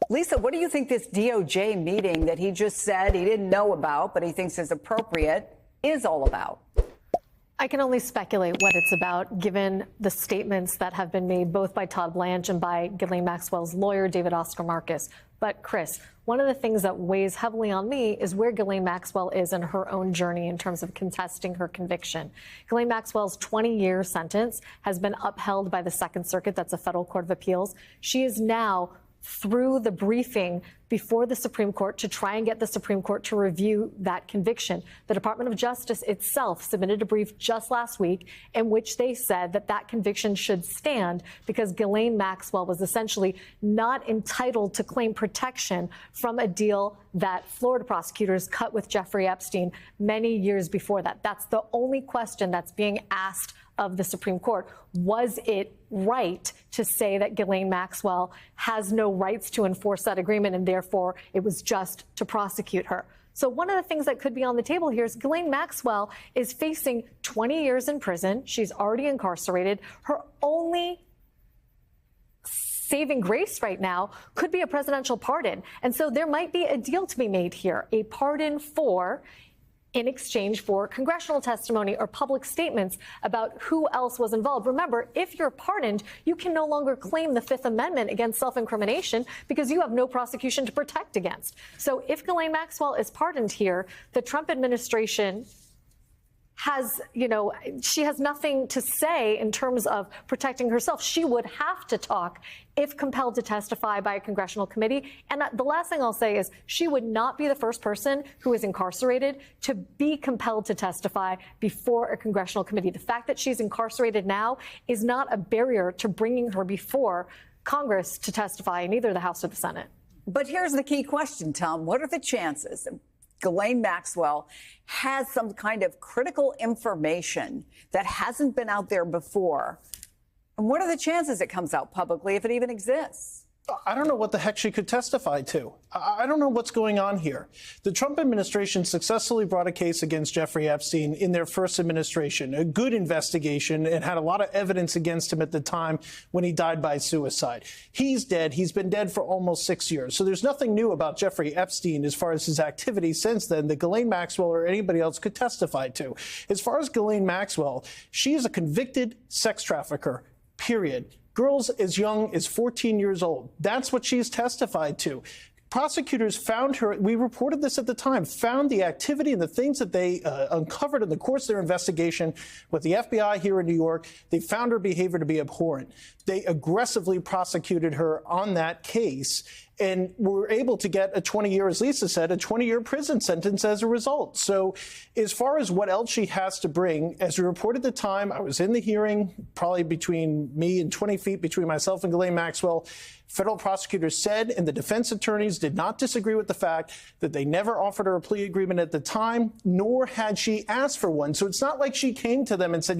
Lisa, what do you think this DOJ meeting that he just said he didn't know about, but he thinks is appropriate, is all about? I can only speculate what it's about, given the statements that have been made both by Todd Blanche and by Ghislaine Maxwell's lawyer, David Oscar Marcus. But, Chris, one of the things that weighs heavily on me is where Ghislaine Maxwell is in her own journey in terms of contesting her conviction. Ghislaine Maxwell's 20-year sentence has been upheld by the Second Circuit. That's a federal court of appeals. She is now through the briefing before the Supreme Court to try and get the Supreme Court to review that conviction. The Department of Justice itself submitted a brief just last week in which they said that that conviction should stand because Ghislaine Maxwell was essentially not entitled to claim protection from a deal that Florida prosecutors cut with Jeffrey Epstein many years before that. That's the only question that's being asked of the Supreme Court. Was it right to say that Ghislaine Maxwell has no rights to enforce that agreement and therefore it was just to prosecute her? So one of the things that could be on the table here is Ghislaine Maxwell is facing 20 years in prison. She's already incarcerated. Her only saving grace right now could be a presidential pardon. And so there might be a deal to be made here, a pardon in exchange for congressional testimony or public statements about who else was involved. Remember, if you're pardoned, you can no longer claim the Fifth Amendment against self-incrimination because you have no prosecution to protect against. So if Ghislaine Maxwell is pardoned here, the Trump administration has, she has nothing to say in terms of protecting herself. She would have to talk if compelled to testify by a congressional committee. And the last thing I'll say is she would not be the first person who is incarcerated to be compelled to testify before a congressional committee. The fact that she's incarcerated now is not a barrier to bringing her before Congress to testify in either the House or the Senate. But here's the key question, Tom. What are the chances Ghislaine Maxwell has some kind of critical information that hasn't been out there before? And what are the chances it comes out publicly, if it even exists? I don't know what the heck she could testify to. I don't know what's going on here. The Trump administration successfully brought a case against Jeffrey Epstein in their first administration, a good investigation, and had a lot of evidence against him at the time when he died by suicide. He's dead. He's been dead for almost 6 years. So there's nothing new about Jeffrey Epstein as far as his activities since then that Ghislaine Maxwell or anybody else could testify to. As far as Ghislaine Maxwell, she is a convicted sex trafficker, period. Girls as young as 14 years old. That's what she's testified to. Prosecutors found her, we reported this at the time, found the activity and the things that they uncovered in the course of their investigation with the FBI here in New York. They found her behavior to be abhorrent. They aggressively prosecuted her on that case and were able to get a 20-year, as Lisa said, a 20-year prison sentence as a result. So as far as what else she has to bring, as we reported at the time, I was in the hearing, probably between me and 20 feet between myself and Ghislaine Maxwell. Federal prosecutors said, and the defense attorneys did not disagree with the fact that they never offered her a plea agreement at the time, nor had she asked for one. So it's not like she came to them and said,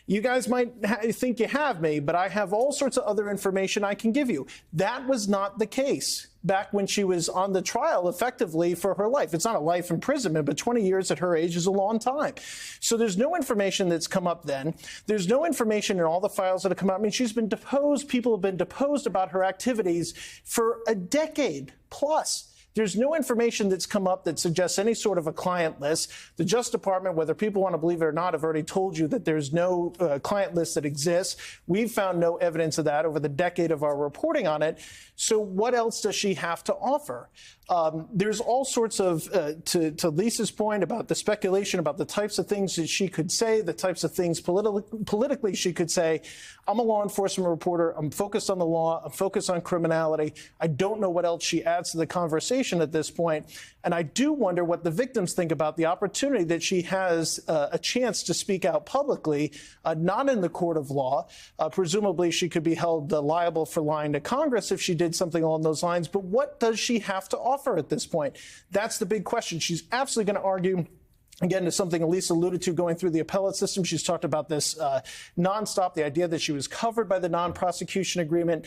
you guys might think you have me, but I have all sorts of other information I can give you. That was not the case back when she was on the trial effectively for her life. It's not a life imprisonment, but 20 years at her age is a long time. So there's no information that's come up then. There's no information in all the files that have come out. I mean, she's been deposed. People have been deposed about her activities for a decade plus. There's no information that's come up that suggests any sort of a client list. The Justice Department, whether people want to believe it or not, have already told you that there's no client list that exists. We've found no evidence of that over the decade of our reporting on it. So what else does she have to offer? There's all sorts of, to Lisa's point about the speculation about the types of things that she could say, the types of things politically she could say. I'm a law enforcement reporter. I'm focused on the law. I'm focused on criminality. I don't know what else she adds to the conversation at this point. And I do wonder what the victims think about the opportunity that she has a chance to speak out publicly, not in the court of law. Presumably, she could be held liable for lying to Congress if she did something along those lines. But what does she have to offer at this point? That's the big question. She's absolutely going to argue Again, to something Elise alluded to going through the appellate system. She's talked about this nonstop, the idea that she was covered by the non-prosecution agreement,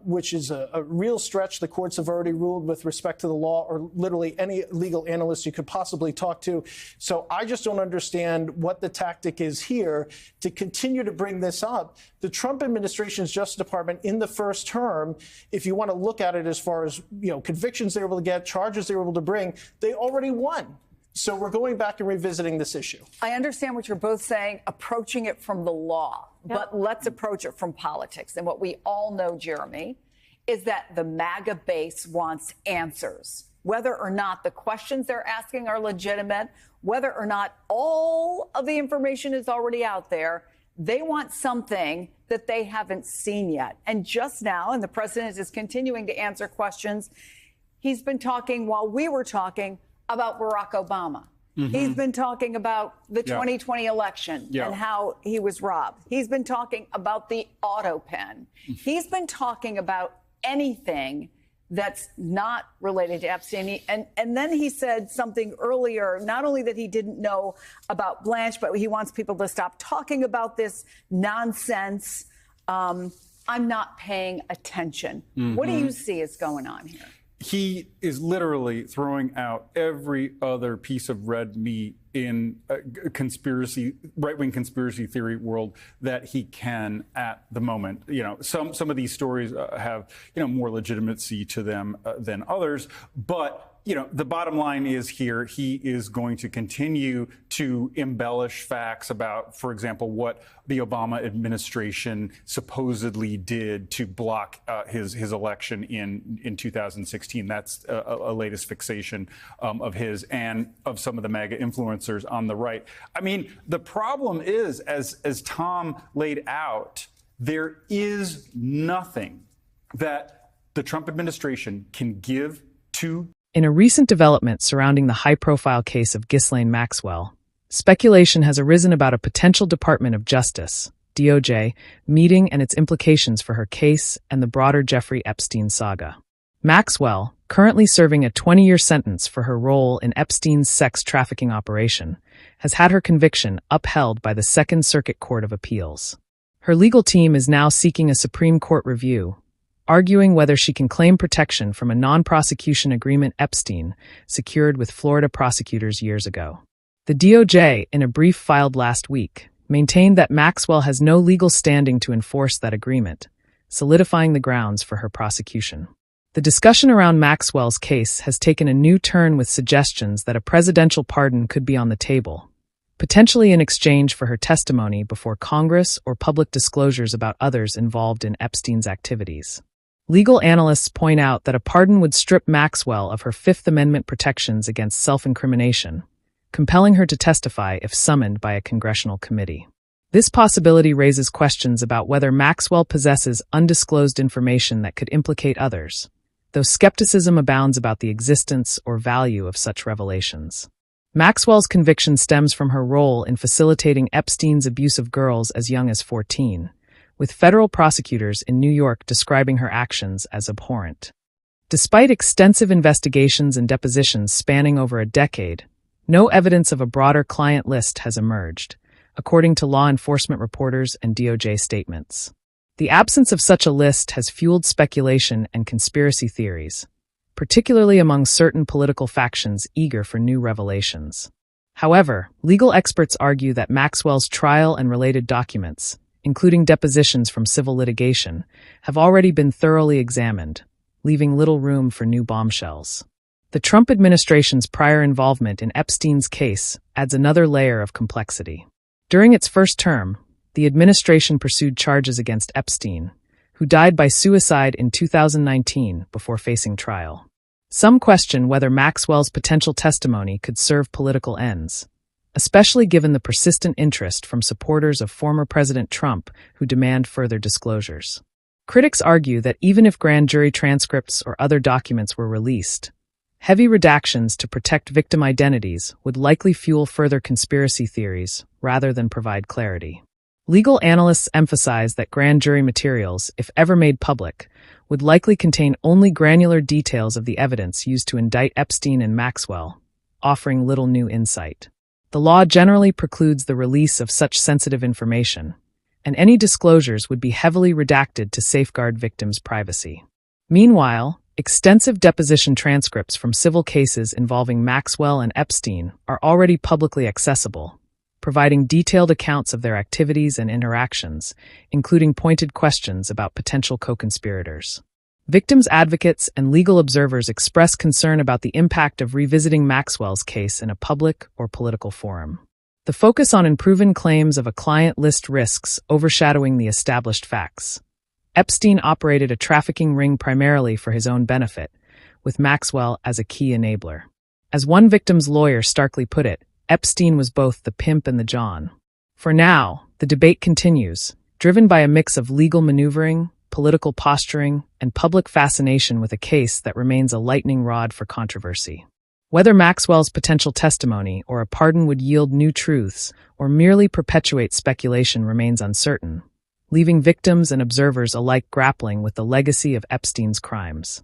which is a real stretch. The courts have already ruled with respect to the law, or literally any legal analyst you could possibly talk to. So I just don't understand what the tactic is here to continue to bring this up. The Trump administration's Justice Department in the first term, if you want to look at it as far as, convictions they were able to get, charges they were able to bring, they already won. So we're going back and revisiting this issue. I understand what you're both saying, approaching it from the law, but let's approach it from politics. And what we all know, Jeremy, is that the MAGA base wants answers. Whether or not the questions they're asking are legitimate, whether or not all of the information is already out there, they want something that they haven't seen yet. And just now, and the president is continuing to answer questions, he's been talking while we were talking about Barack Obama. He's been talking about the 2020 election and how he was robbed. He's been talking about the auto pen. He's been talking about anything that's not related to Epstein. And then he said something earlier, not only that he didn't know about Blanche, but he wants people to stop talking about this nonsense. I'm not paying attention. What do you see is going on here? He is literally throwing out every other piece of red meat in right-wing conspiracy theory world that he can at the moment. Some of these stories have, more legitimacy to them than others, but the bottom line is here, he is going to continue to embellish facts about, for example, what the Obama administration supposedly did to block his election in 2016. That's a latest fixation of his and of some of the MAGA influencers on the right. I mean, the problem is, as Tom laid out, there is nothing that the Trump administration can give to. In a recent development surrounding the high-profile case of Ghislaine Maxwell, speculation has arisen about a potential Department of Justice, DOJ, meeting and its implications for her case and the broader Jeffrey Epstein saga. Maxwell, currently serving a 20-year sentence for her role in Epstein's sex trafficking operation, has had her conviction upheld by the Second Circuit Court of Appeals. Her legal team is now seeking a Supreme Court review, arguing whether she can claim protection from a non-prosecution agreement Epstein secured with Florida prosecutors years ago. The DOJ, in a brief filed last week, maintained that Maxwell has no legal standing to enforce that agreement, solidifying the grounds for her prosecution. The discussion around Maxwell's case has taken a new turn with suggestions that a presidential pardon could be on the table, potentially in exchange for her testimony before Congress or public disclosures about others involved in Epstein's activities. Legal analysts point out that a pardon would strip Maxwell of her Fifth Amendment protections against self-incrimination, compelling her to testify if summoned by a congressional committee. This possibility raises questions about whether Maxwell possesses undisclosed information that could implicate others, though skepticism abounds about the existence or value of such revelations. Maxwell's conviction stems from her role in facilitating Epstein's abuse of girls as young as 14, with federal prosecutors in New York describing her actions as abhorrent. Despite extensive investigations and depositions spanning over a decade, no evidence of a broader client list has emerged, according to law enforcement reporters and DOJ statements. The absence of such a list has fueled speculation and conspiracy theories, particularly among certain political factions eager for new revelations. However, legal experts argue that Maxwell's trial and related documents, including depositions from civil litigation, have already been thoroughly examined, leaving little room for new bombshells. The Trump administration's prior involvement in Epstein's case adds another layer of complexity. During its first term, the administration pursued charges against Epstein, who died by suicide in 2019 before facing trial. Some question whether Maxwell's potential testimony could serve political ends, especially given the persistent interest from supporters of former President Trump who demand further disclosures. Critics argue that even if grand jury transcripts or other documents were released, heavy redactions to protect victim identities would likely fuel further conspiracy theories rather than provide clarity. Legal analysts emphasize that grand jury materials, if ever made public, would likely contain only granular details of the evidence used to indict Epstein and Maxwell, offering little new insight. The law generally precludes the release of such sensitive information, and any disclosures would be heavily redacted to safeguard victims' privacy. Meanwhile, extensive deposition transcripts from civil cases involving Maxwell and Epstein are already publicly accessible, providing detailed accounts of their activities and interactions, including pointed questions about potential co-conspirators. Victims' advocates and legal observers express concern about the impact of revisiting Maxwell's case in a public or political forum. The focus on unproven claims of a client list risks overshadowing the established facts. Epstein operated a trafficking ring primarily for his own benefit, with Maxwell as a key enabler. As one victim's lawyer starkly put it, Epstein was both the pimp and the John. For now, the debate continues, driven by a mix of legal maneuvering, political posturing, and public fascination with a case that remains a lightning rod for controversy. Whether Maxwell's potential testimony or a pardon would yield new truths or merely perpetuate speculation remains uncertain, leaving victims and observers alike grappling with the legacy of Epstein's crimes.